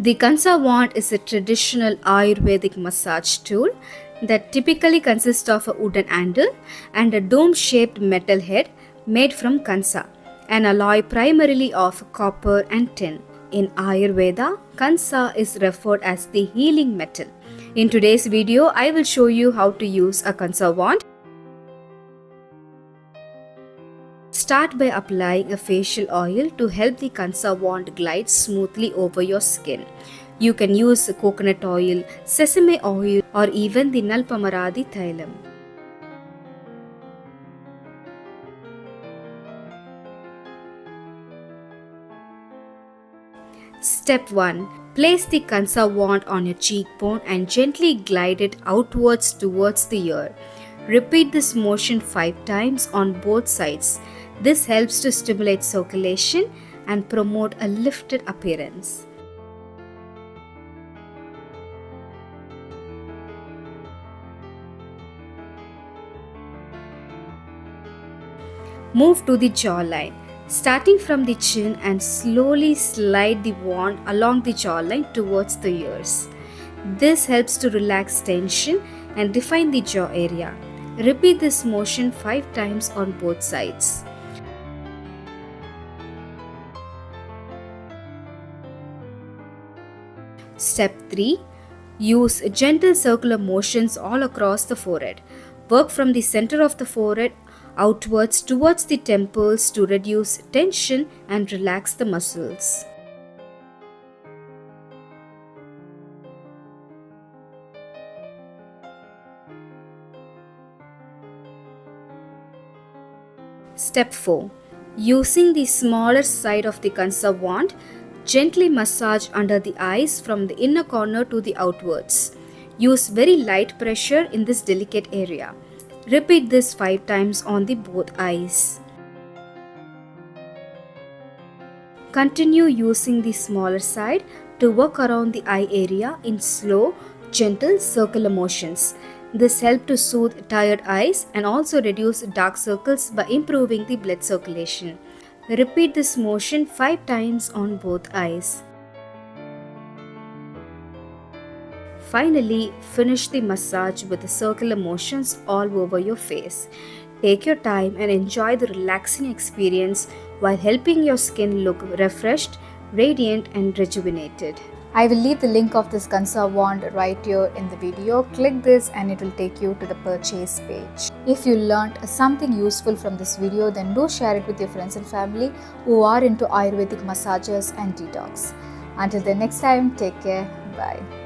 The Kansa wand is a traditional Ayurvedic massage tool that typically consists of a wooden handle and a dome-shaped metal head made from Kansa, an alloy primarily of copper and tin. In Ayurveda, Kansa is referred as the healing metal. In today's video, I will show you how to use a Kansa wand. Start by applying a facial oil to help the Kansa wand glide smoothly over your skin. You can use coconut oil, sesame oil, or even the Nalpamaradi Thailam. Step 1. Place the Kansa wand on your cheekbone and gently glide it outwards towards the ear. Repeat this motion 5 times on both sides. This helps to stimulate circulation and promote a lifted appearance. Move to the jawline. Starting from the chin and slowly slide the wand along the jawline towards the ears. This helps to relax tension and define the jaw area. Repeat this motion 5 times on both sides. Step 3. Use gentle circular motions all across the forehead. Work from the center of the forehead outwards towards the temples to reduce tension and relax the muscles. Step 4. Using the smaller side of the Kansa wand, gently massage under the eyes from the inner corner to the outwards. Use very light pressure in this delicate area. Repeat this 5 times on the both eyes. Continue using the smaller side to work around the eye area in slow, gentle circular motions. This helps to soothe tired eyes and also reduce dark circles by improving the blood circulation. Repeat this motion 5 times on both eyes. Finally, finish the massage with the circular motions all over your face. Take your time and enjoy the relaxing experience while helping your skin look refreshed, radiant and rejuvenated. I will leave the link of this Kansa wand right here in the video. Click this and it will take you to the purchase page. If you learnt something useful from this video, then do share it with your friends and family who are into Ayurvedic massages and detox. Until the next time, take care. Bye.